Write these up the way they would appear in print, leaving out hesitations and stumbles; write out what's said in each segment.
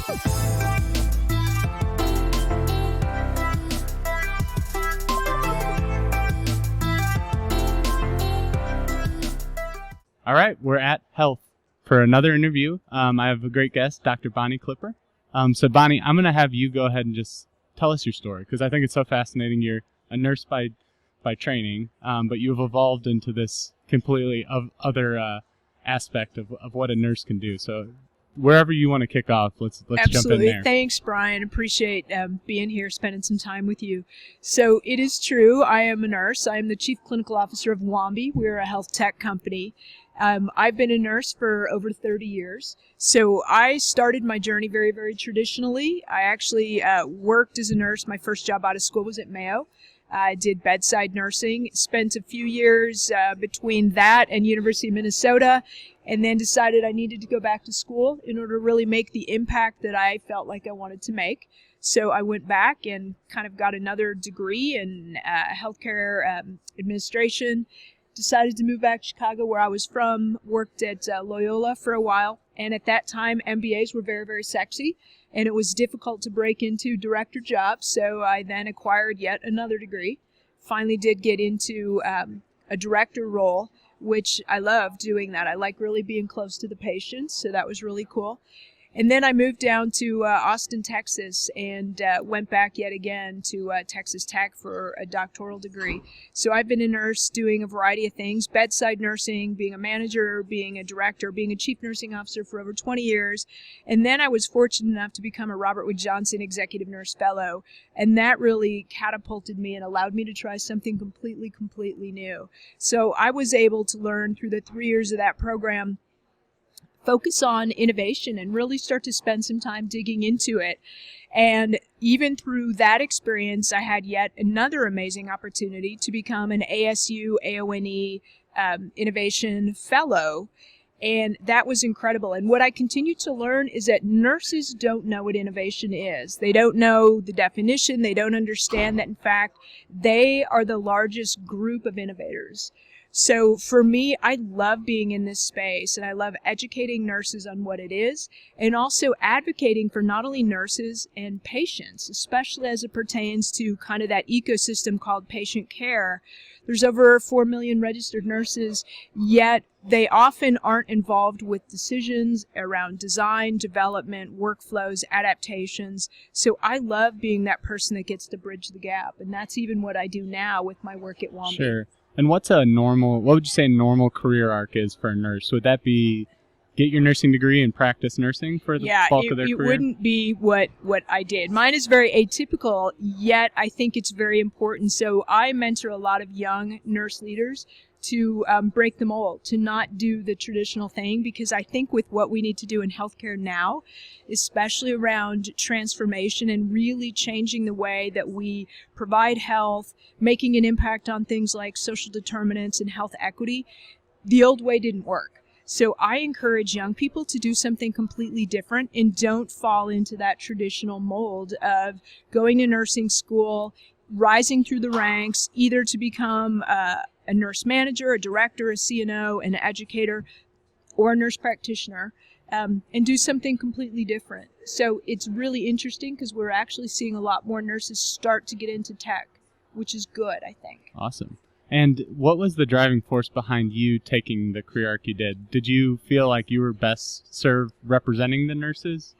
All right, we're at Health for another interview. I have a great guest, Dr. Bonnie Clipper. So Bonnie, I'm going to have you go ahead and just tell us your story, because I think it's so fascinating. You're a nurse by training, but you've evolved into this completely other aspect of what a nurse can do. So wherever you want to kick off, let's jump in there. Absolutely. Thanks, Brian. Appreciate being here, spending some time with you. So it is true. I am a nurse. I am the Chief Clinical Officer of Wambi. We're a health tech company. I've been a nurse for over 30 years. So I started my journey very, very traditionally. I actually worked as a nurse. My first job out of school was at Mayo. I did bedside nursing, spent a few years between that and University of Minnesota, and then decided I needed to go back to school in order to really make the impact that I felt like I wanted to make. So I went back and kind of got another degree in healthcare administration, decided to move back to Chicago where I was from, worked at Loyola for a while, and at that time MBAs were very, very sexy, and it was difficult to break into director jobs, so I then acquired yet another degree. Finally did get into a director role, which I love doing that. I like really being close to the patients, so that was really cool. And then I moved down to Austin, Texas, and went back yet again to Texas Tech for a doctoral degree. So I've been a nurse doing a variety of things, bedside nursing, being a manager, being a director, being a chief nursing officer for over 20 years. And then I was fortunate enough to become a Robert Wood Johnson Executive Nurse Fellow. And that really catapulted me and allowed me to try something completely new. So I was able to learn through the 3 years of that program, focus on innovation and really start to spend some time digging into it. And even through that experience, I had yet another amazing opportunity to become an ASU AONE Innovation Fellow. And that was incredible. And what I continue to learn is that nurses don't know what innovation is. They don't know the definition. They don't understand that, in fact, they are the largest group of innovators. So for me, I love being in this space, and I love educating nurses on what it is, and also advocating for not only nurses and patients, especially as it pertains to kind of that ecosystem called patient care. There's over 4 million registered nurses, yet they often aren't involved with decisions around design, development, workflows, adaptations. So I love being that person that gets to bridge the gap, and that's even what I do now with my work at Wambi. Sure. And what would you say a normal career arc is for a nurse? Would that be get your nursing degree and practice nursing for the bulk of their career? Yeah, it wouldn't be what I did. Mine is very atypical, yet I think it's very important. So I mentor a lot of young nurse leaders to break the mold, to not do the traditional thing, because I think with what we need to do in healthcare now, especially around transformation and really changing the way that we provide health, making an impact on things like social determinants and health equity, the old way didn't work. So I encourage young people to do something completely different and don't fall into that traditional mold of going to nursing school, rising through the ranks, either to become a nurse manager, a director, a CNO, an educator, or a nurse practitioner, and do something completely different. So it's really interesting because we're actually seeing a lot more nurses start to get into tech, which is good, I think. Awesome. And what was the driving force behind you taking the career arc you did? Did you feel like you were best served representing the nurses?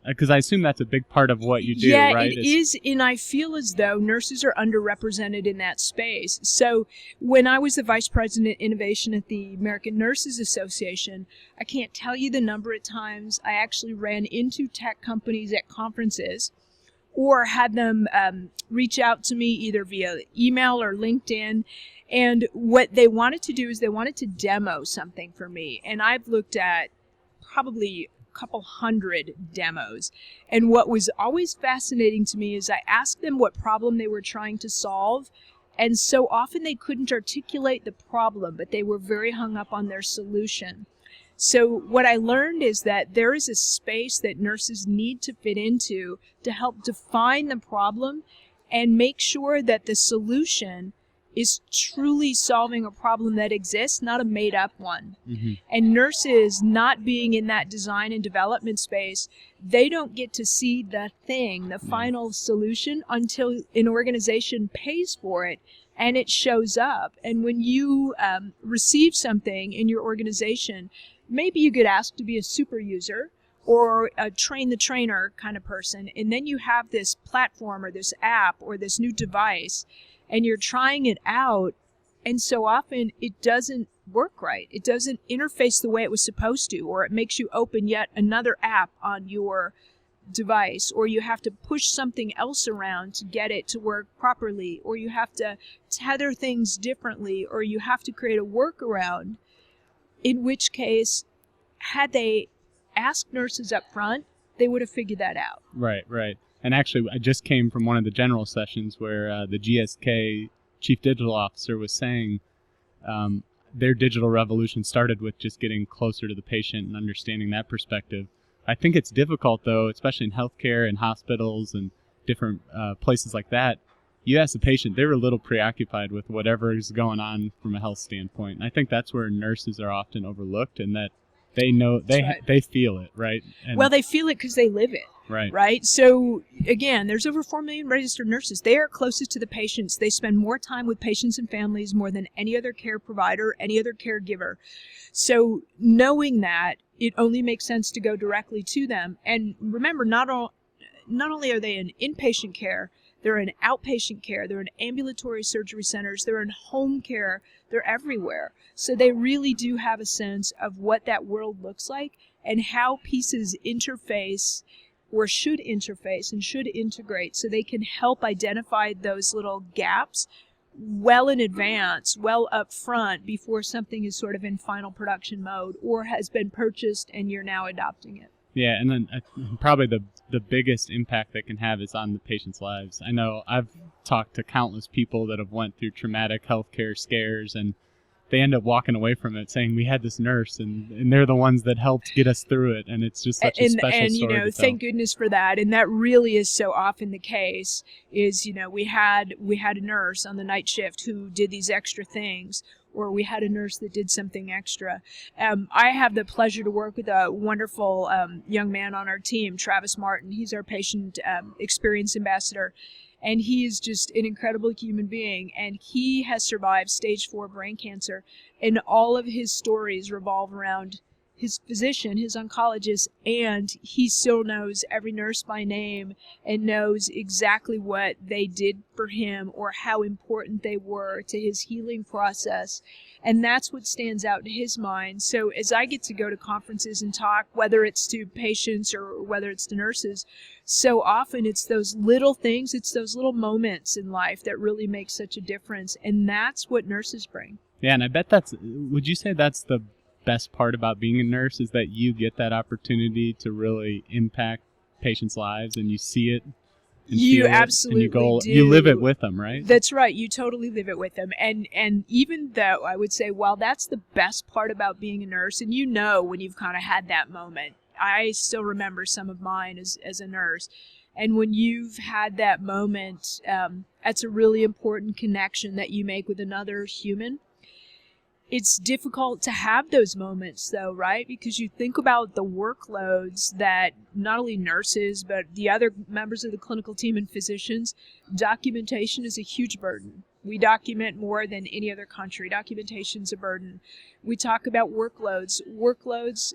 Because I assume that's a big part of what you do, right? Yeah, it is, and I feel as though nurses are underrepresented in that space. So when I was the Vice President Innovation at the American Nurses Association, I can't tell you the number of times I actually ran into tech companies at conferences or had them reach out to me either via email or LinkedIn. And what they wanted to do is they wanted to demo something for me. And I've looked at probably couple hundred demos. And what was always fascinating to me is I asked them what problem they were trying to solve. And so often they couldn't articulate the problem, but they were very hung up on their solution. So what I learned is that there is a space that nurses need to fit into to help define the problem and make sure that the solution is truly solving a problem that exists, not a made-up one. Mm-hmm. And nurses, not being in that design and development space, they don't get to see the thing, the final solution, until an organization pays for it and it shows up. And when you receive something in your organization, maybe you get asked to be a super user or a train the trainer kind of person, and then you have this platform or this app or this new device, and you're trying it out, and so often it doesn't work right. It doesn't interface the way it was supposed to, or it makes you open yet another app on your device, or you have to push something else around to get it to work properly, or you have to tether things differently, or you have to create a workaround, in which case, had they asked nurses up front, they would have figured that out. Right, right. And actually, I just came from one of the general sessions where the GSK Chief Digital Officer was saying their digital revolution started with just getting closer to the patient and understanding that perspective. I think it's difficult, though, especially in healthcare and hospitals and different places like that. You ask the patient, they're a little preoccupied with whatever is going on from a health standpoint. And I think that's where nurses are often overlooked, and that they know, they feel it, right? And well, they feel it because they live it. Right. So again, there's over 4 million registered nurses. They are closest to the patients. They spend more time with patients and families more than any other care provider, any other caregiver. So knowing that, it only makes sense to go directly to them. And remember, not only are they in inpatient care, they're in outpatient care, they're in ambulatory surgery centers, they're in home care, they're everywhere. So they really do have a sense of what that world looks like and how pieces interface or should interface and should integrate, so they can help identify those little gaps well in advance, well up front, before something is sort of in final production mode or has been purchased and you're now adopting it. Yeah, and then probably the biggest impact that can have is on the patient's lives. I know I've talked to countless people that have went through traumatic healthcare scares, and they end up walking away from it saying, we had this nurse, and they're the ones that helped get us through it. And it's just such a special story. And, you know, to thank tell. goodness for that. And that really is so often the case is, you know, we had a nurse on the night shift who did these extra things, or we had a nurse that did something extra. I have the pleasure to work with a wonderful young man on our team, Travis Martin. He's our patient experience ambassador. And he is just an incredible human being. And he has survived stage 4 brain cancer. And all of his stories revolve around his physician, his oncologist, and he still knows every nurse by name and knows exactly what they did for him or how important they were to his healing process. And that's what stands out in his mind. So as I get to go to conferences and talk, whether it's to patients or whether it's to nurses, so often it's those little things, it's those little moments in life that really make such a difference. And that's what nurses bring. Yeah, and I bet would you say that's the best part about being a nurse, is that you get that opportunity to really impact patients' lives and you see it? You absolutely do. You live it with them, right? That's right. You totally live it with them. And even though I would say, while that's the best part about being a nurse, and you know when you've kind of had that moment, I still remember some of mine as a nurse. And when you've had that moment, that's a really important connection that you make with another human. It's difficult to have those moments, though, right? Because you think about the workloads that not only nurses, but the other members of the clinical team and physicians, documentation is a huge burden. We document more than any other country. Documentation's a burden. We talk about workloads. Workloads,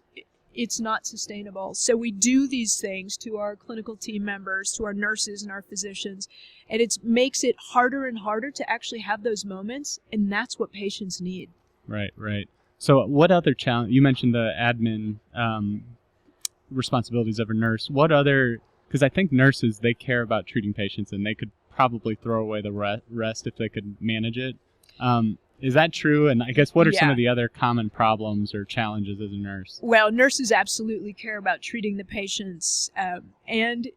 it's not sustainable. So we do these things to our clinical team members, to our nurses and our physicians, and it makes it harder and harder to actually have those moments, and that's what patients need. Right, right. So what other challenge, you mentioned the admin responsibilities of a nurse. What other, because I think nurses, they care about treating patients and they could probably throw away the rest if they could manage it. Is that true? And I guess what are some of the other common problems or challenges as a nurse? Well, nurses absolutely care about treating the patients, and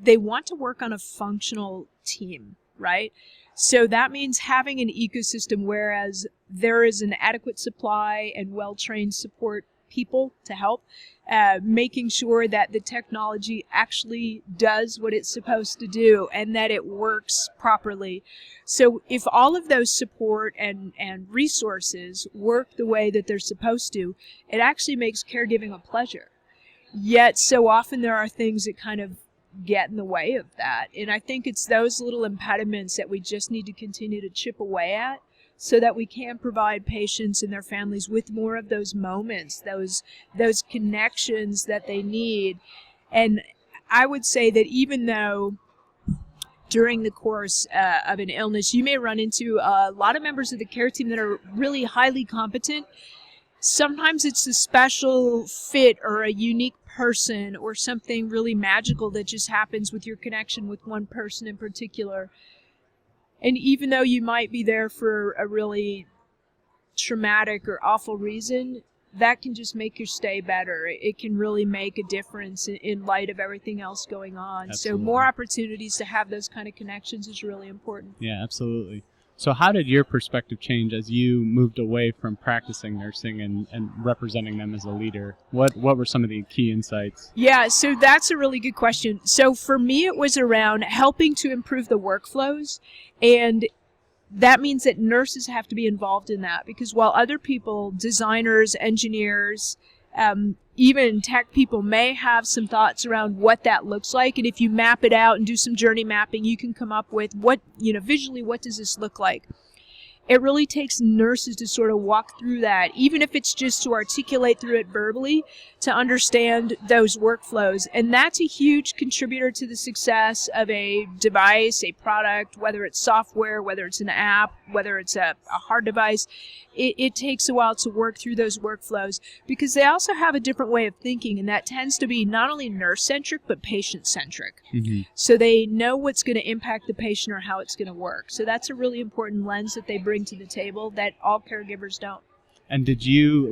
they want to work on a functional team, right? So that means having an ecosystem whereas there is an adequate supply and well-trained support people to help. making sure that the technology actually does what it's supposed to do and that it works properly. So if all of those support and resources work the way that they're supposed to, it actually makes caregiving a pleasure. Yet so often there are things that kind of get in the way of that. And I think it's those little impediments that we just need to continue to chip away at so that we can provide patients and their families with more of those moments, those connections that they need. And I would say that even though during the course of an illness, you may run into a lot of members of the care team that are really highly competent, sometimes it's a special fit or a unique person or something really magical that just happens with your connection with one person in particular. And even though you might be there for a really traumatic or awful reason, that can just make your stay better. It can really make a difference in light of everything else going on. Absolutely. So more opportunities to have those kind of connections is really important. Yeah, absolutely. So how did your perspective change as you moved away from practicing nursing and representing them as a leader? What were some of the key insights? Yeah, so that's a really good question. So for me, it was around helping to improve the workflows, and that means that nurses have to be involved in that, because while other people, designers, engineers, even tech people may have some thoughts around what that looks like, and if you map it out and do some journey mapping, you can come up with visually, what does this look like? It really takes nurses to sort of walk through that, even if it's just to articulate through it verbally, to understand those workflows. And that's a huge contributor to the success of a device, a product, whether it's software, whether it's an app, whether it's a hard device. It takes a while to work through those workflows because they also have a different way of thinking, and that tends to be not only nurse-centric but patient-centric. Mm-hmm. So they know what's going to impact the patient or how it's going to work. So that's a really important lens that they bring to the table that all caregivers don't. And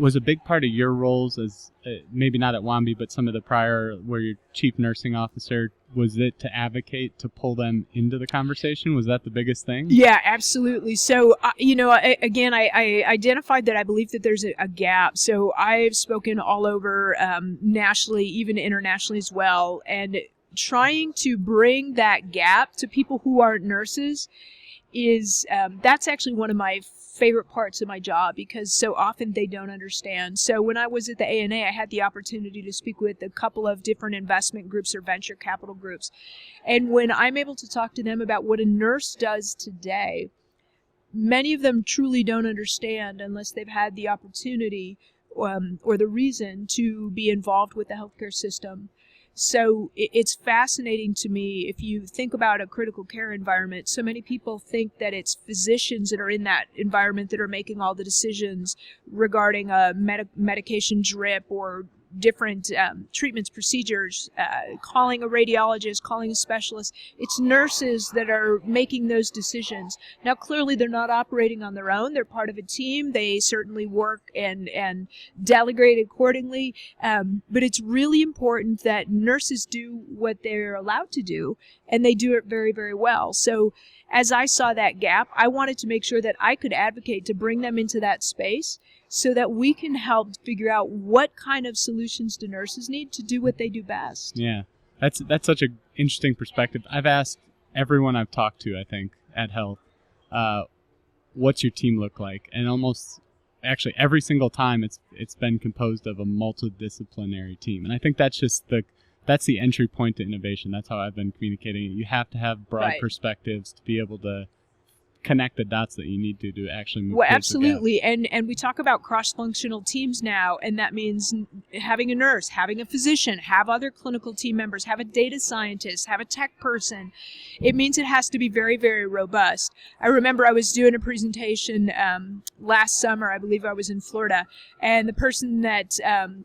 was a big part of your roles as, maybe not at Wambi, but some of the prior, where you're chief nursing officer, was it to advocate, to pull them into the conversation? Was that the biggest thing? Yeah, absolutely. So, again, I identified that I believe that there's a gap. So I've spoken all over nationally, even internationally as well, and trying to bring that gap to people who aren't nurses is that's actually one of my favorite parts of my job, because so often they don't understand. So when I was at the ANA, I had the opportunity to speak with a couple of different investment groups or venture capital groups. And when I'm able to talk to them about what a nurse does today, many of them truly don't understand unless they've had the opportunity or the reason to be involved with the healthcare system. So it's fascinating to me. If you think about a critical care environment, so many people think that it's physicians that are in that environment that are making all the decisions regarding a medication drip or different treatments, procedures, calling a radiologist, calling a specialist. It's nurses that are making those decisions. Now, clearly, they're not operating on their own. They're part of a team. They certainly work and delegate accordingly. But it's really important that nurses do what they're allowed to do, and they do it very, very well. So as I saw that gap, I wanted to make sure that I could advocate to bring them into that space so that we can help figure out what kind of solutions do nurses need to do what they do best. Yeah, that's such an interesting perspective. I've asked everyone I've talked to, I think, at Health, what's your team look like? And almost, actually, every single time it's been composed of a multidisciplinary team. And I think that's the entry point to innovation. That's how I've been communicating it. You have to have broad perspectives to be able to connect the dots that you need to actually move. Well, absolutely. And we talk about cross-functional teams now, and that means having a nurse, having a physician, have other clinical team members, have a data scientist, have a tech person. It means it has to be very, very robust. I remember I was doing a presentation last summer. I believe I was in Florida, and the person that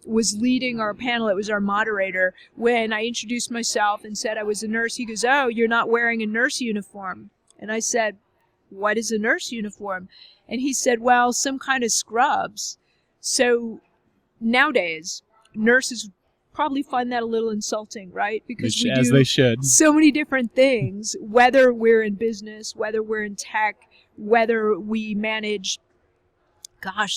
was leading our panel, it was our moderator, when I introduced myself and said I was a nurse, he goes, "Oh, you're not wearing a nurse uniform." And I said, "What is a nurse uniform?" And he said, "Well, some kind of scrubs." So nowadays, nurses probably find that a little insulting, right? Because we do they should. So many different things, whether we're in business, whether we're in tech, whether we manage,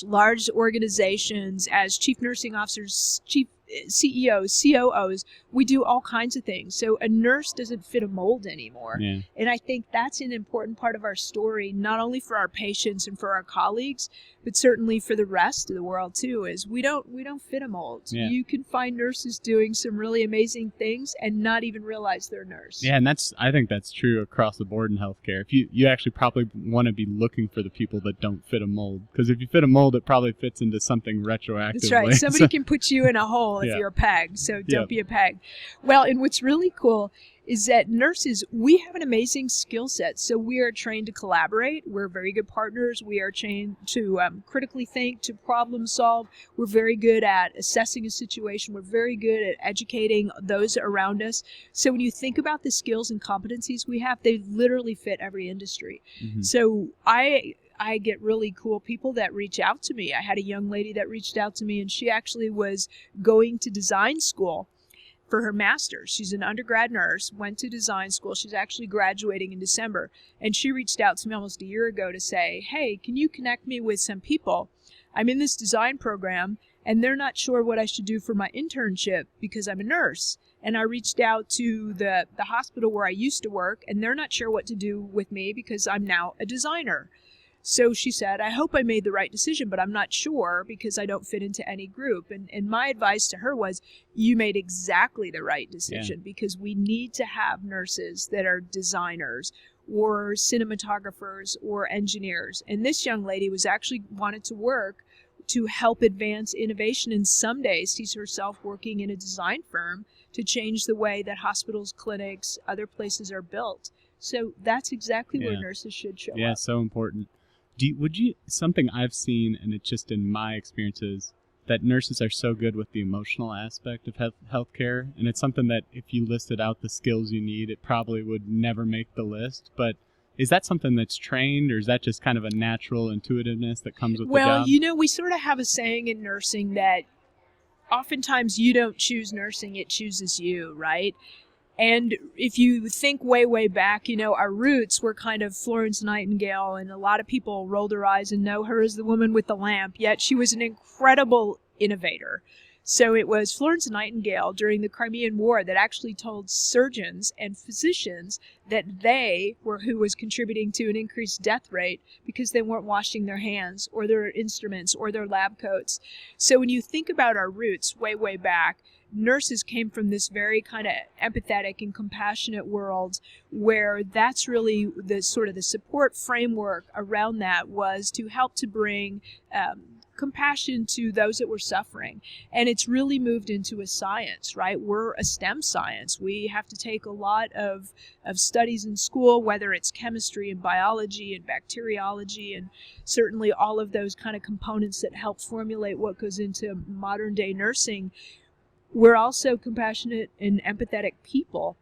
large organizations as chief nursing officers, chief CEOs, COOs, we do all kinds of things. So a nurse doesn't fit a mold anymore. Yeah. And I think that's an important part of our story, not only for our patients and for our colleagues, but certainly for the rest of the world too, is we don't fit a mold. Yeah. You can find nurses doing some really amazing things and not even realize they're a nurse. Yeah, and I think that's true across the board in healthcare. If you actually probably want to be looking for the people that don't fit a mold, because if you fit a mold, it probably fits into something retroactively. That's right. Somebody can put you in a hole if Yeah. you're a peg, so don't be a peg. Well, and what's really cool is that nurses, we have an amazing skill set. So we are trained to collaborate. We're very good partners. We are trained to critically think, to problem solve. We're very good at assessing a situation. We're very good at educating those around us. So when you think about the skills and competencies we have, they literally fit every industry. Mhm. So I get really cool people that reach out to me. I had a young lady that reached out to me, and she actually was going to design school for her master's. She's an undergrad nurse, went to design school. She's actually graduating in December. And she reached out to me almost a year ago to say, hey, can you connect me with some people? I'm in this design program, and they're not sure what I should do for my internship because I'm a nurse. And I reached out to the hospital where I used to work, and they're not sure what to do with me because I'm now a designer. So she said, I hope I made the right decision, but I'm not sure because I don't fit into any group. And my advice to her was, you made exactly the right decision because we need to have nurses that are designers or cinematographers or engineers. And this young lady was actually wanted to work to help advance innovation and someday sees herself working in a design firm to change the way that hospitals, clinics, other places are built. So that's exactly where nurses should show up. Yeah, so important. Something I've seen, and it's just in my experiences, that nurses are so good with the emotional aspect of healthcare, and it's something that if you listed out the skills you need, it probably would never make the list. But is that something that's trained, or is that just kind of a natural intuitiveness that comes with the job? Well, we sort of have a saying in nursing that oftentimes you don't choose nursing, it chooses you, right? And if you think way, way back, our roots were kind of Florence Nightingale, and a lot of people roll their eyes and know her as the woman with the lamp, yet she was an incredible innovator. So it was Florence Nightingale during the Crimean War that actually told surgeons and physicians that they were who was contributing to an increased death rate because they weren't washing their hands or their instruments or their lab coats. So when you think about our roots way, way back, nurses came from this very kind of empathetic and compassionate world where that's really the sort of the support framework around that was to help to bring compassion to those that were suffering. And it's really moved into a science, right? We're a STEM science. We have to take a lot of studies in school, whether it's chemistry and biology and bacteriology and certainly all of those kind of components that help formulate what goes into modern day nursing. We're also compassionate and empathetic people.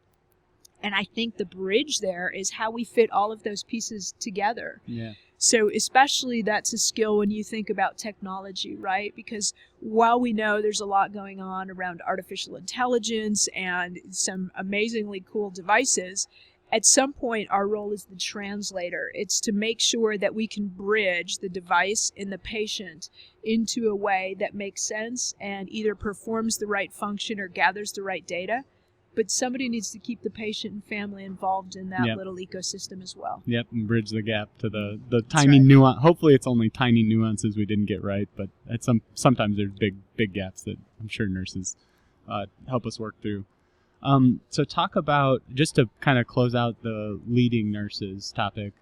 And I think the bridge there is how we fit all of those pieces together. Yeah. So especially that's a skill when you think about technology, right? Because while we know there's a lot going on around artificial intelligence and some amazingly cool devices, at some point our role is the translator. It's to make sure that we can bridge the device and the patient into a way that makes sense and either performs the right function or gathers the right data. But somebody needs to keep the patient and family involved in that little ecosystem as well. Yep, and bridge the gap to the tiny nuance. Hopefully it's only tiny nuances we didn't get right, but at sometimes there's big gaps that I'm sure nurses help us work through. So talk about, just to kind of close out the leading nurses topic,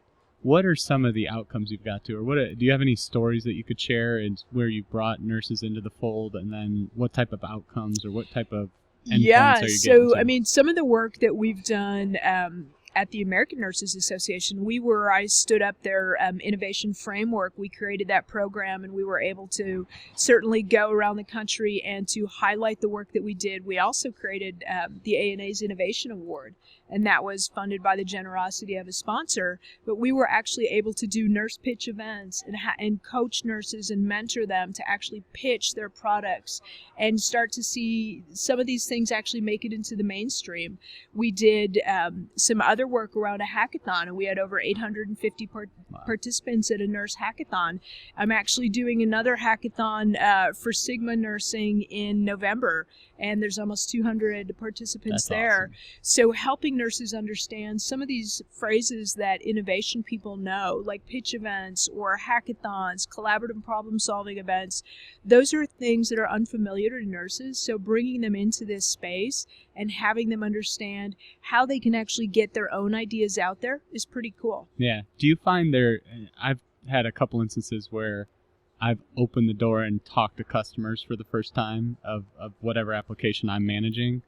what are some of the outcomes you've got to, or do you have any stories that you could share and where you brought nurses into the fold, and then what type of outcomes or what type of so I mean, some of the work that we've done at the American Nurses Association, I stood up their innovation framework. We created that program, and we were able to certainly go around the country and to highlight the work that we did. We also created the ANA's Innovation Award, and that was funded by the generosity of a sponsor. But we were actually able to do nurse pitch events and coach nurses and mentor them to actually pitch their products and start to see some of these things actually make it into the mainstream. We did some other work around a hackathon, and we had over 850 participants at a nurse hackathon. I'm actually doing another hackathon for Sigma Nursing in November, and there's almost 200 participants there. Awesome. So helping nurses understand some of these phrases that innovation people know, like pitch events or hackathons, collaborative problem-solving events, those are things that are unfamiliar to nurses. So bringing them into this space and having them understand how they can actually get their own ideas out there is pretty cool. Yeah. Do you find I've had a couple instances where I've opened the door and talked to customers for the first time of whatever application I'm managing.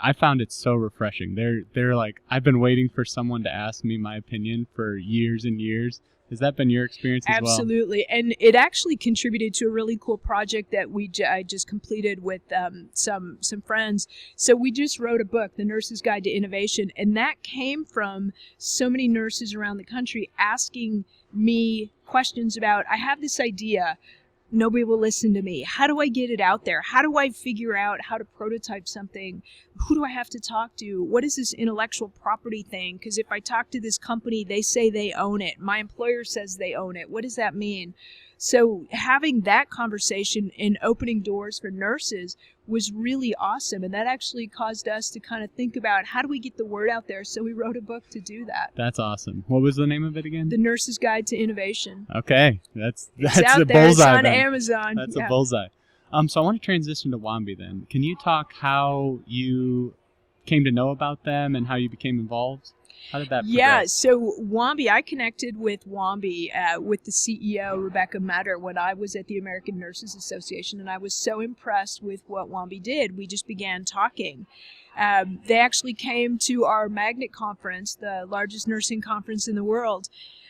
I found it so refreshing. They're like, I've been waiting for someone to ask me my opinion for years and years. Has that been your experience as well? Absolutely. And it actually contributed to a really cool project that I just completed with some friends. So we just wrote a book, The Nurse's Guide to Innovation, and that came from so many nurses around the country asking me questions about, I have this idea, nobody will listen to me. How do I get it out there? How do I figure out how to prototype something? Who do I have to talk to? What is this intellectual property thing? Because if I talk to this company, they say they own it. My employer says they own it. What does that mean? So having that conversation and opening doors for nurses was really awesome. And that actually caused us to kind of think about, how do we get the word out there? So we wrote a book to do that. That's awesome. What was the name of it again? The Nurse's Guide to Innovation. Okay. That's out a there. bullseye. It's on then. Amazon. That's Yeah. a bullseye. So I want to transition to Wambi then. Can you talk how you came to know about them and how you became involved? How did that Yeah, progress? so Wambi, I connected with Wambi, with the CEO, Rebecca Metter, when I was at the American Nurses Association, and I was so impressed with what Wambi did. We just began talking. They actually came to our Magnet conference, the largest nursing conference in the world,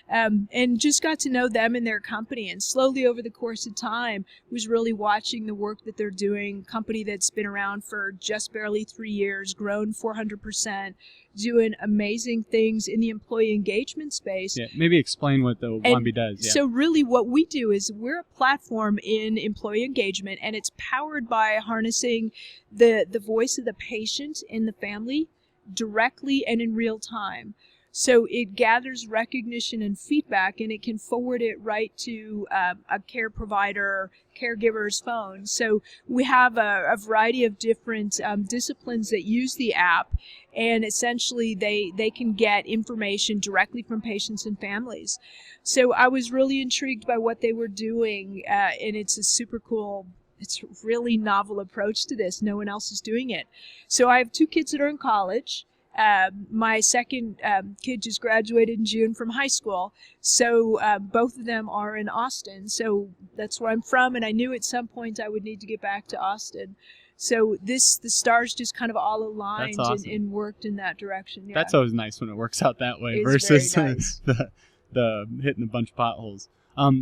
and just got to know them and their company. And slowly over the course of time, was really watching the work that they're doing. Company that's been around for just barely 3 years, grown 400%, doing amazing things in the employee engagement space. Yeah, maybe explain what the Wambi does. Yeah. So really what we do is we're a platform in employee engagement, and it's powered by harnessing the voice of the patient and the family directly and in real time. So it gathers recognition and feedback, and it can forward it right to a care provider, caregiver's phone. So we have a variety of different disciplines that use the app, and essentially they can get information directly from patients and families. So I was really intrigued by what they were doing, and it's a super cool, it's a really novel approach to this. No one else is doing it. So I have 2 kids that are in college. My second kid just graduated in June from high school, so both of them are in Austin. So that's where I'm from, and I knew at some point I would need to get back to Austin. So the stars just kind of all aligned. That's awesome. and worked in that direction. Yeah. That's always nice when it works out that way It's versus very nice. the hitting a bunch of potholes.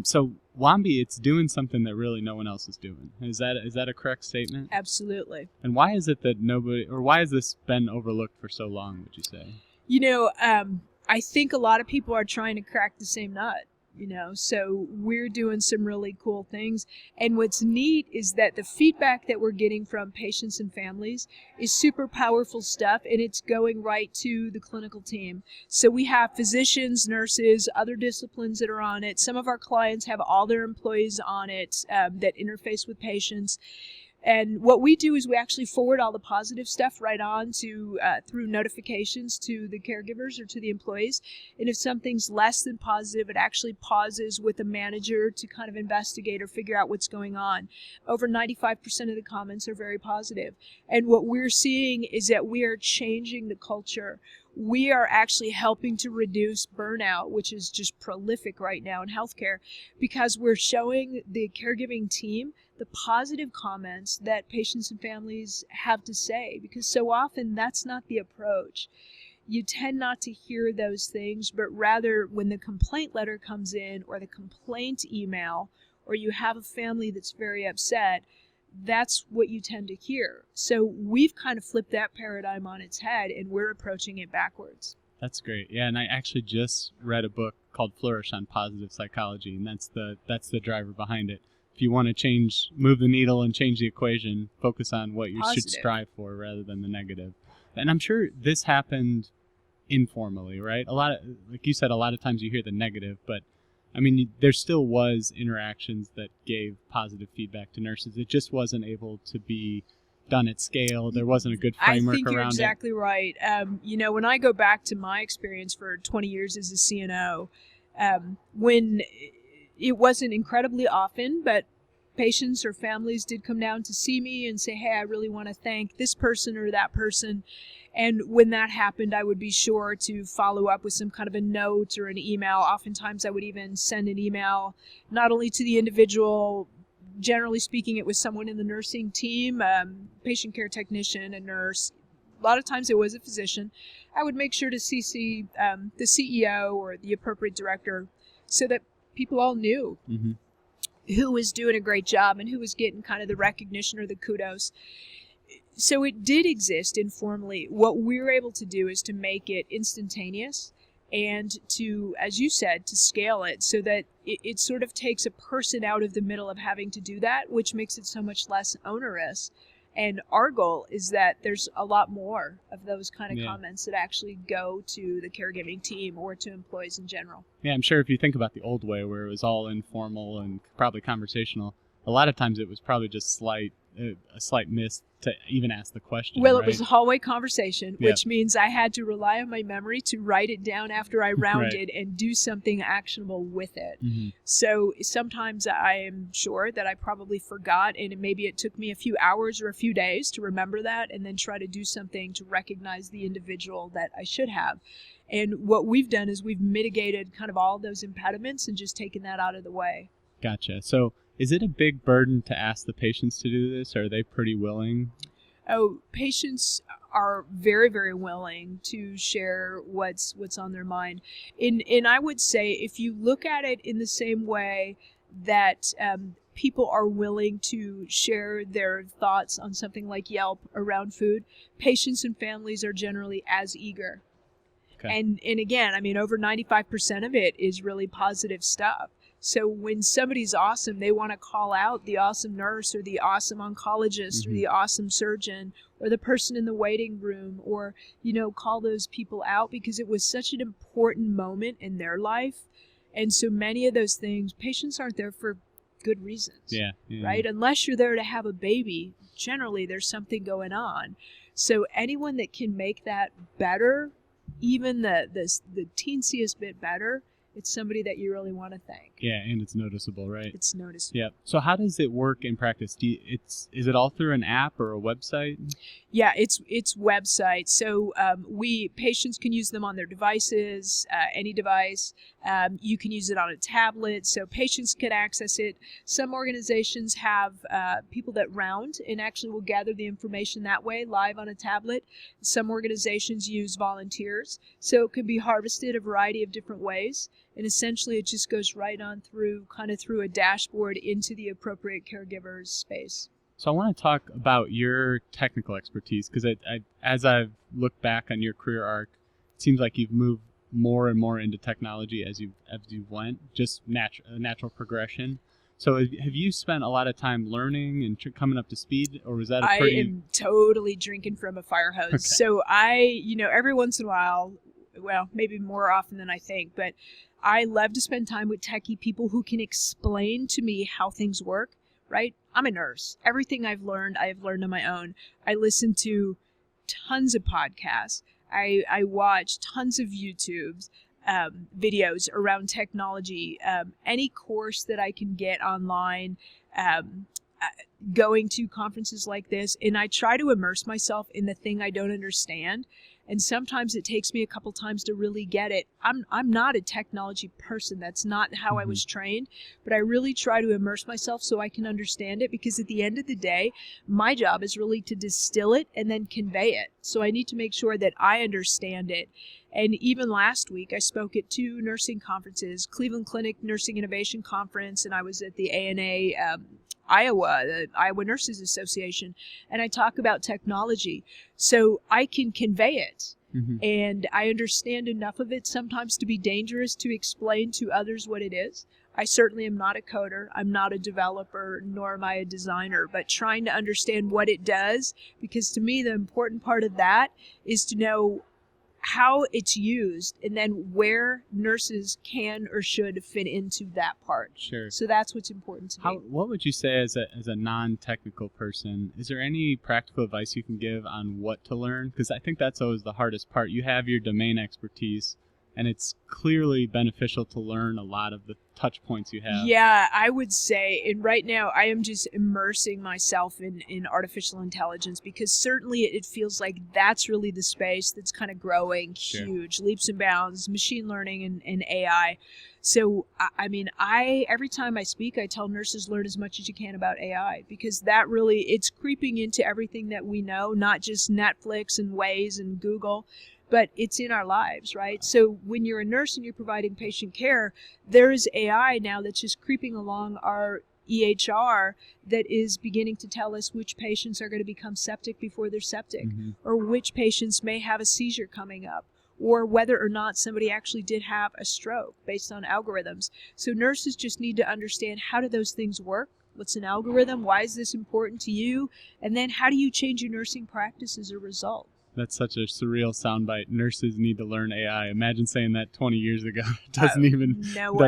So Wambi, it's doing something that really no one else is doing. Is that a correct statement? Absolutely. And why is it that why has this been overlooked for so long, would you say? You know, I think a lot of people are trying to crack the same nut, so we're doing some really cool things. And what's neat is that the feedback that we're getting from patients and families is super powerful stuff, and it's going right to the clinical team. So we have physicians, nurses, other disciplines that are on it. Some of our clients have all their employees on it that interface with patients. And what we do is we actually forward all the positive stuff right on to through notifications to the caregivers or to the employees. And if something's less than positive, it actually pauses with a manager to kind of investigate or figure out what's going on. Over 95% of the comments are very positive. And what we're seeing is that we are changing the culture. We are actually helping to reduce burnout, which is just prolific right now in healthcare, because we're showing the caregiving team the positive comments that patients and families have to say, because so often that's not the approach. You tend not to hear those things, but rather when the complaint letter comes in or the complaint email, or you have a family that's very upset, that's what you tend to hear. So we've kind of flipped that paradigm on its head, and we're approaching it backwards. That's great. Yeah, and I actually just read a book called Flourish on positive psychology, and that's the driver behind it. If you want to move the needle and change the equation, focus on what you should strive for rather than the negative. And I'm sure this happened informally, right? Like you said, a lot of times you hear the negative, but I mean, there still was interactions that gave positive feedback to nurses. It just wasn't able to be done at scale. There wasn't a good framework around it. I think you're exactly right. When I go back to my experience for 20 years as a CNO, when it wasn't incredibly often, but patients or families did come down to see me and say, hey, I really want to thank this person or that person. And when that happened, I would be sure to follow up with some kind of a note or an email. Oftentimes, I would even send an email not only to the individual. Generally speaking, it was someone in the nursing team, patient care technician, a nurse. A lot of times it was a physician. I would make sure to CC the CEO or the appropriate director so that people all knew who was doing a great job and who was getting kind of the recognition or the kudos. So it did exist informally. What we're able to do is to make it instantaneous and to, as you said, to scale it so that it sort of takes a person out of the middle of having to do that, which makes it so much less onerous. And our goal is that there's a lot more of those kind of comments that actually go to the caregiving team or to employees in general. Yeah, I'm sure if you think about the old way where it was all informal and probably conversational, a lot of times it was probably just a slight miss to even ask the question. Well, right? It was a hallway conversation, which means I had to rely on my memory to write it down after I rounded and do something actionable with it. So sometimes I am sure that I probably forgot, and maybe it took me a few hours or a few days to remember that and then try to do something to recognize the individual that I should have. And what we've done is we've mitigated kind of all those impediments and just taken that out of the way. Gotcha. So is it a big burden to ask the patients to do this? Or are they pretty willing? Oh, patients are very, very willing to share what's on their mind. And I would say if you look at it in the same way that people are willing to share their thoughts on something like Yelp around food, patients and families are generally as eager. Okay. And again, I mean, over 95% of it is really positive stuff. So when somebody's awesome, they want to call out the awesome nurse or the awesome oncologist or the awesome surgeon or the person in the waiting room or, call those people out because it was such an important moment in their life. And so many of those things, patients aren't there for good reasons, right? Unless you're there to have a baby, generally there's something going on. So anyone that can make that better, even the teensiest bit better, it's somebody that you really want to thank. Yeah, and it's noticeable, right? It's noticeable. Yeah. So how does it work in practice? Is it all through an app or a website? Yeah, it's websites. So patients can use them on their devices, any device. You can use it on a tablet, so patients can access it. Some organizations have people that round and actually will gather the information that way, live on a tablet. Some organizations use volunteers, so it can be harvested a variety of different ways. And essentially, it just goes right on through a dashboard into the appropriate caregiver's space. So I want to talk about your technical expertise because as I've looked back on your career arc, it seems like you've moved more and more into technology as you went, just natural progression. So have you spent a lot of time learning and coming up to speed, or was that I am totally drinking from a fire hose. Okay. So every once in a while, well, maybe more often than I think, but I love to spend time with techie people who can explain to me how things work, right? I'm a nurse. Everything I have learned on my own. I listen to tons of podcasts. I watch tons of YouTubes, videos around technology, any course that I can get online, going to conferences like this, and I try to immerse myself in the thing I don't understand. And sometimes it takes me a couple times to really get it. I'm not a technology person. That's not how I was trained. But I really try to immerse myself so I can understand it, because at the end of the day, my job is really to distill it and then convey it. So I need to make sure that I understand it. And even last week, I spoke at 2 nursing conferences, Cleveland Clinic Nursing Innovation Conference, and I was at the ANA Iowa, the Iowa Nurses Association, and I talk about technology. So I can convey it. Mm-hmm. And I understand enough of it sometimes to be dangerous to explain to others what it is. I certainly am not a coder. I'm not a developer, nor am I a designer, but trying to understand what it does, because to me, the important part of that is to know how it's used and then where nurses can or should fit into that part. Sure. So that's what's important to me. What would you say as a non-technical person? Is there any practical advice you can give on what to learn? Because I think that's always the hardest part. You have your domain expertise, and it's clearly beneficial to learn a lot of the touch points you have. Yeah, I would say, and right now I am just immersing myself in artificial intelligence, because certainly it feels like that's really the space that's kind of growing huge, leaps and bounds, machine learning and AI. So, I mean, every time I speak, I tell nurses, learn as much as you can about AI, because that really, it's creeping into everything that we know, not just Netflix and Waze and Google, but it's in our lives, right? So when you're a nurse and you're providing patient care, there is AI now that's just creeping along our EHR that is beginning to tell us which patients are going to become septic before they're septic, Mm-hmm. or which patients may have a seizure coming up, or whether or not somebody actually did have a stroke based on algorithms. So nurses just need to understand, how do those things work? What's an algorithm? Why is this important to you? And then how do you change your nursing practice as a result? That's such a surreal soundbite. Nurses need to learn AI. Imagine saying that 20 years ago. It doesn't even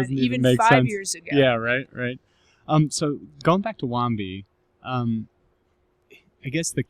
even make 5 sense. years ago. Yeah, right. So going back to Wambi, I guess a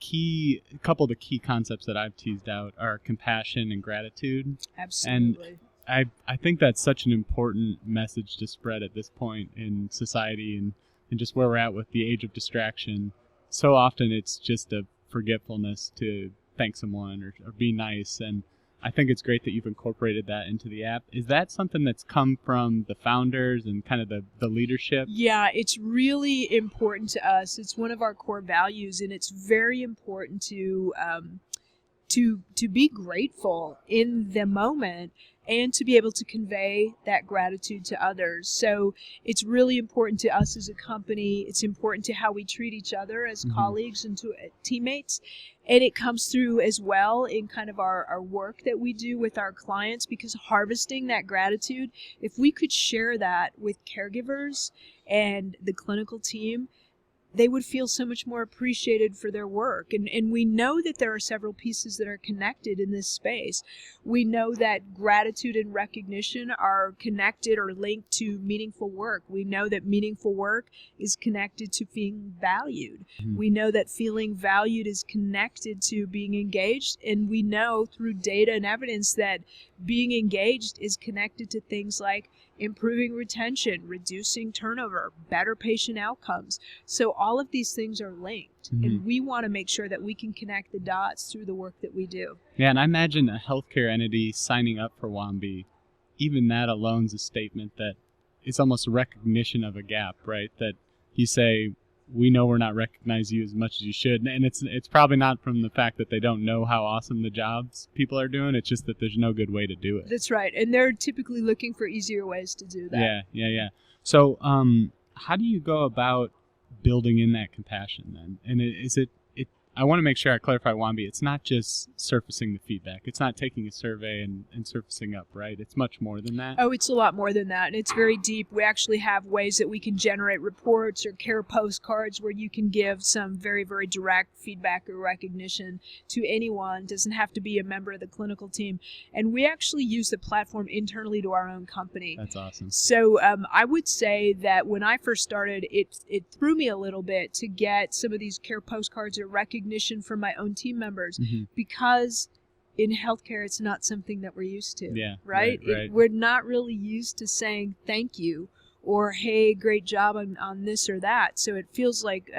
couple of the key concepts that I've teased out are compassion and gratitude. Absolutely. And I think that's such an important message to spread at this point in society and just where we're at with the age of distraction. So often it's just a forgetfulness to thank someone or be nice, and I think it's great that you've incorporated that into the app. Is that something that's come from the founders and kind of the leadership? Yeah, it's really important to us. It's one of our core values, and it's very important to be grateful in the moment and to be able to convey that gratitude to others. So it's really important to us as a company. It's important to how we treat each other as colleagues and to teammates. And it comes through as well in kind of our work that we do with our clients, because harvesting that gratitude, if we could share that with caregivers and the clinical team, they would feel so much more appreciated for their work. And we know that there are several pieces that are connected in this space. We know that gratitude and recognition are connected or linked to meaningful work. We know that meaningful work is connected to being valued. Mm-hmm. We know that feeling valued is connected to being engaged. And we know through data and evidence that being engaged is connected to things like improving retention, reducing turnover, better patient outcomes. So all of these things are linked, and we want to make sure that we can connect the dots through the work that we do. Yeah, and I imagine a healthcare entity signing up for Wambi, even that alone is a statement that it's almost a recognition of a gap, right? That you say, we know we're not recognizing you as much as you should. And it's probably not from the fact that they don't know how awesome the jobs people are doing. It's just that there's no good way to do it. That's right. And they're typically looking for easier ways to do that. Yeah. So how do you go about building in that compassion then? And I want to make sure I clarify Wambi. It's not just surfacing the feedback. It's not taking a survey and surfacing up, right? It's much more than that. Oh, it's a lot more than that, and it's very deep. We actually have ways that we can generate reports or care postcards where you can give some very, very direct feedback or recognition to anyone. It doesn't have to be a member of the clinical team. And we actually use the platform internally to our own company. That's awesome. So I would say that when I first started, it threw me a little bit to get some of these care postcards or recognition from my own team members, because in healthcare it's not something that we're used to. Yeah, right. We're not really used to saying thank you or hey, great job on this or that. So it feels like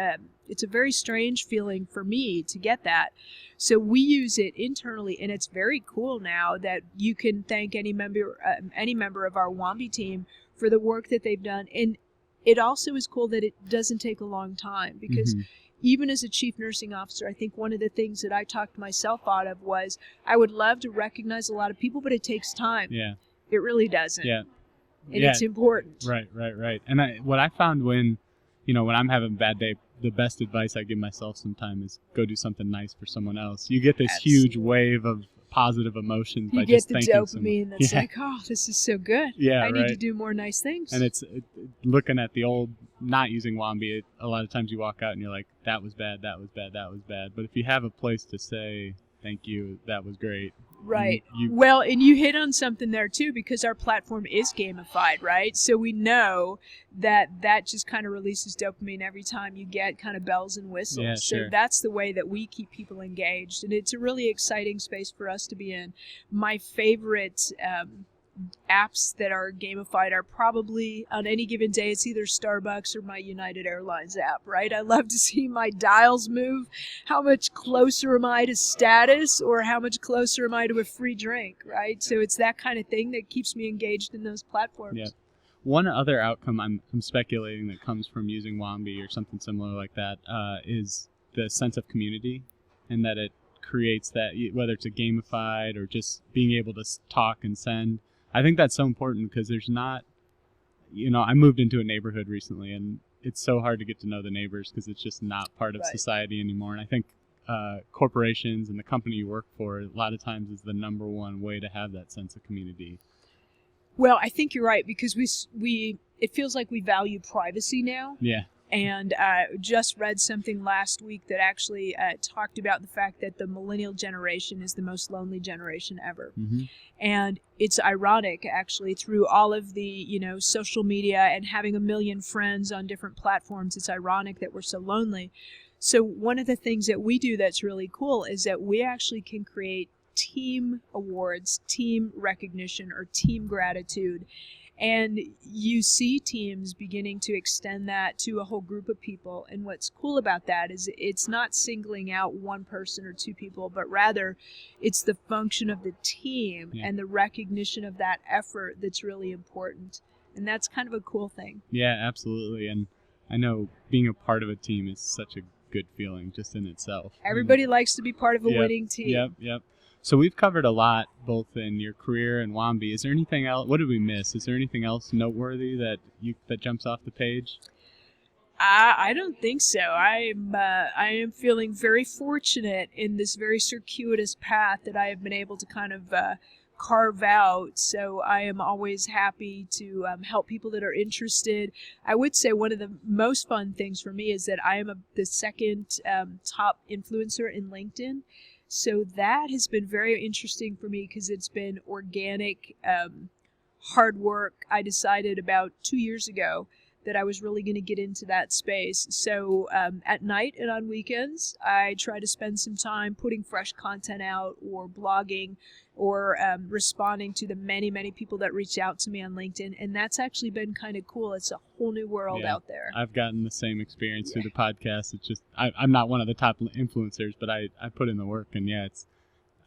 it's a very strange feeling for me to get that. So we use it internally, and it's very cool now that you can thank any member of our Wambi team for the work that they've done. And it also is cool that it doesn't take a long time, because even as a chief nursing officer, I think one of the things that I talked myself out of was I would love to recognize a lot of people, but it takes time. Yeah. It really doesn't. Yeah. And it's important. Right. And what I found when, when I'm having a bad day, the best advice I give myself sometimes is go do something nice for someone else. You get this huge wave of positive emotions by just thanking someone. You get the dopamine that's like, oh, this is so good. Yeah, I need to do more nice things. And it's looking at the old, not using Wambi, a lot of times you walk out and you're like, that was bad, that was bad, that was bad. But if you have a place to say, thank you, that was great. Right. Well, and you hit on something there too, because our platform is gamified, right? So we know that just kind of releases dopamine every time you get kind of bells and whistles. Yeah, so that's the way that we keep people engaged, and it's a really exciting space for us to be in. My favorite apps that are gamified are probably, on any given day, it's either Starbucks or my United Airlines app, right? I love to see my dials move. How much closer am I to status, or how much closer am I to a free drink, right? So it's that kind of thing that keeps me engaged in those platforms. Yeah. One other outcome I'm speculating that comes from using Wambi or something similar like that is the sense of community, and that it creates that, whether it's a gamified or just being able to talk and send. I think that's so important because there's not, I moved into a neighborhood recently, and it's so hard to get to know the neighbors because it's just not part of society anymore. And I think corporations and the company you work for, a lot of times, is the number one way to have that sense of community. Well, I think you're right, because it feels like we value privacy now. Yeah. And just read something last week that actually talked about the fact that the millennial generation is the most lonely generation ever. Mm-hmm. And it's ironic, actually, through all of the, social media and having a million friends on different platforms, it's ironic that we're so lonely. So one of the things that we do that's really cool is that we actually can create team awards, team recognition, or team gratitude. And you see teams beginning to extend that to a whole group of people. And what's cool about that is it's not singling out one person or two people, but rather it's the function of the team and the recognition of that effort that's really important. And that's kind of a cool thing. Yeah, absolutely. And I know being a part of a team is such a good feeling just in itself. Everybody likes to be part of a winning team. Yep. So we've covered a lot, both in your career and Wambi. Is there anything else? What did we miss? Is there anything else noteworthy that jumps off the page? I don't think so. I am feeling very fortunate in this very circuitous path that I have been able to kind of carve out. So I am always happy to help people that are interested. I would say one of the most fun things for me is that I am the second top influencer in LinkedIn. So that has been very interesting for me because it's been organic, hard work. I decided about 2 years ago that I was really going to get into that space. So at night and on weekends, I try to spend some time putting fresh content out, or blogging, or responding to the many, many people that reach out to me on LinkedIn. And that's actually been kind of cool. It's a whole new world out there. I've gotten the same experience through the podcast. It's just, I'm not one of the top influencers, but I put in the work, and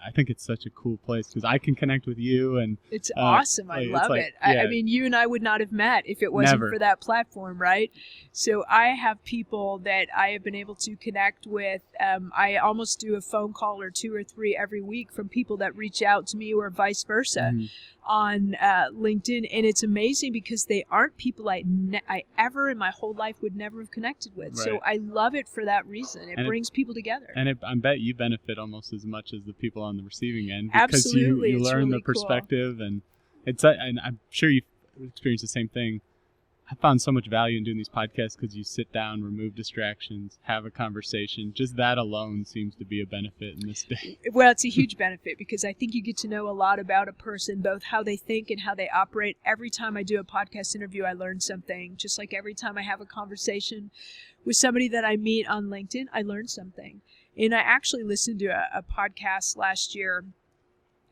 I think it's such a cool place because I can connect with you, and it's awesome. I love it. I mean, you and I would not have met if it wasn't for that platform, right? So I have people that I have been able to connect with. I almost do a phone call or 2 or 3 every week from people that reach out to me, or vice versa, on LinkedIn, and it's amazing because they aren't people I ever in my whole life would never have connected with. Right. So I love it for that reason. It brings people together. And I bet you benefit almost as much as the people on the receiving end, because you learn really the perspective, cool. And I'm sure you've experienced the same thing. I found so much value in doing these podcasts because you sit down, remove distractions, have a conversation. Just that alone seems to be a benefit in this day. Well, it's a huge benefit because I think you get to know a lot about a person, both how they think and how they operate. Every time I do a podcast interview, I learn something. Just like every time I have a conversation with somebody that I meet on LinkedIn, I learn something. And I actually listened to a podcast last year.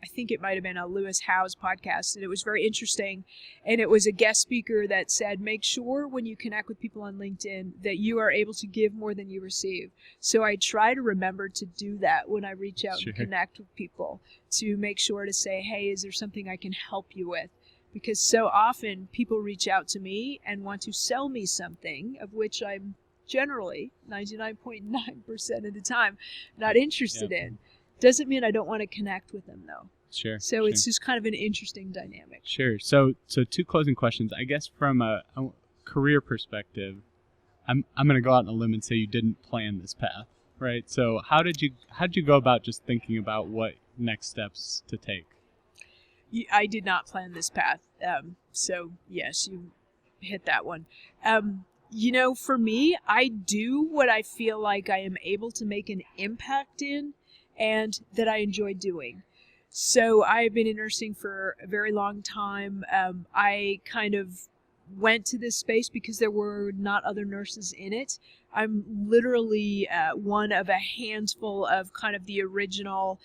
I think it might have been a Lewis Howes podcast, and it was very interesting. And it was a guest speaker that said, make sure when you connect with people on LinkedIn that you are able to give more than you receive. So I try to remember to do that when I reach out and connect with people, to make sure to say, hey, is there something I can help you with? Because so often people reach out to me and want to sell me something, of which I'm generally 99.9% of the time not interested in. Doesn't mean I don't want to connect with them, though. Sure. So it's just kind of an interesting dynamic. Sure. So 2 closing questions. I guess from a career perspective, I'm going to go out on a limb and say you didn't plan this path, right? So how did you go about just thinking about what next steps to take? I did not plan this path. So yes, you hit that one. For me, I do what I feel like I am able to make an impact in and that I enjoy doing. So I've been in nursing for a very long time. I kind of went to this space because there were not other nurses in it. I'm literally one of a handful of kind of the original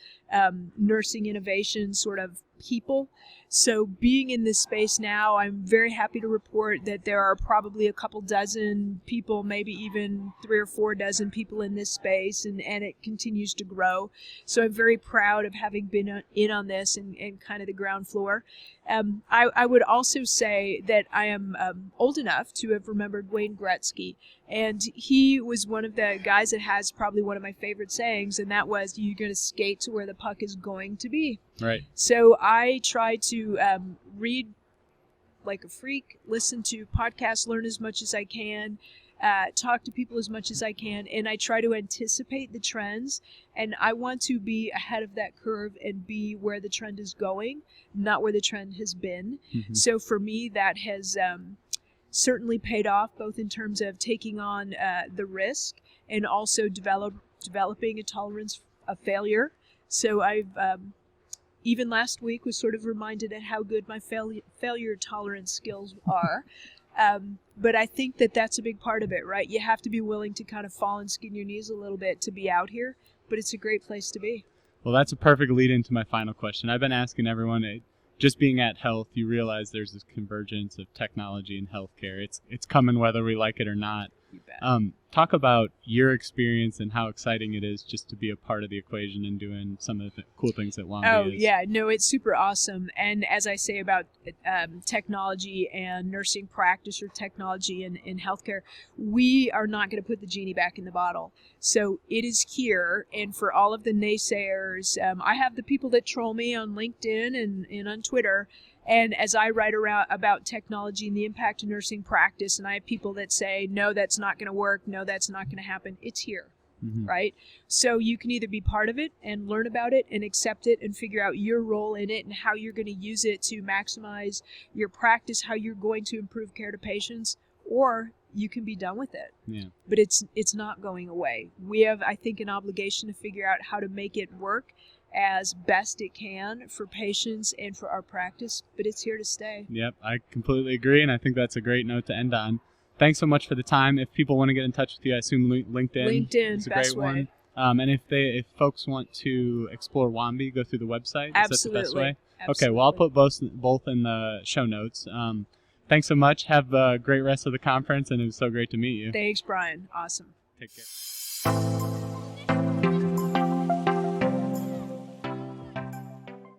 nursing innovation sort of people. So being in this space now, I'm very happy to report that there are probably a couple dozen people, maybe even 3 or 4 dozen people in this space, and it continues to grow. So I'm very proud of having been in on this and kind of the ground floor. I would also say that I am old enough to have remembered Wayne Gretzky, and he was one of the guys that has probably one of my favorite sayings, and that was, "You're going to skate to where the puck is going to be." Right. So I try to read like a freak, listen to podcasts, learn as much as I can, talk to people as much as I can, and I try to anticipate the trends, and I want to be ahead of that curve and be where the trend is going, not where the trend has been. Mm-hmm. So for me, that has certainly paid off, both in terms of taking on the risk and also developing a tolerance of failure. So I've even last week was sort of reminded at how good my failure tolerance skills are. But I think that that's a big part of it, right? You have to be willing to kind of fall and skin your knees a little bit to be out here, but it's a great place to be. Well, that's a perfect lead into my final question. I've been asking everyone, just being at Health, you realize there's this convergence of technology and healthcare. It's coming whether we like it or not. You bet. Talk about your experience and how exciting it is just to be a part of the equation and doing some of the cool things that Wambi is. Oh, yeah. No, it's super awesome. And as I say about technology and nursing practice or technology in healthcare, we are not going to put the genie back in the bottle. So it is here. And for all of the naysayers, I have the people that troll me on LinkedIn and on Twitter. And as I write around about technology and the impact of nursing practice, and I have people that say, no, that's not going to work, no, that's not going to happen, it's here, right? So you can either be part of it and learn about it and accept it and figure out your role in it and how you're going to use it to maximize your practice, how you're going to improve care to patients, or you can be done with it. Yeah. But it's not going away. We have, I think, an obligation to figure out how to make it work as best it can for patients and for our practice, but it's here to stay. Yep, I completely agree, and I think that's a great note to end on. Thanks so much for the time. If people want to get in touch with you, I assume LinkedIn is a great one. And if folks want to explore Wambi, go through the website. Absolutely. Is that the best way? Absolutely. Okay, well, I'll put both in the show notes. Thanks so much. Have a great rest of the conference, and it was so great to meet you. Thanks, Brian. Awesome. Take care.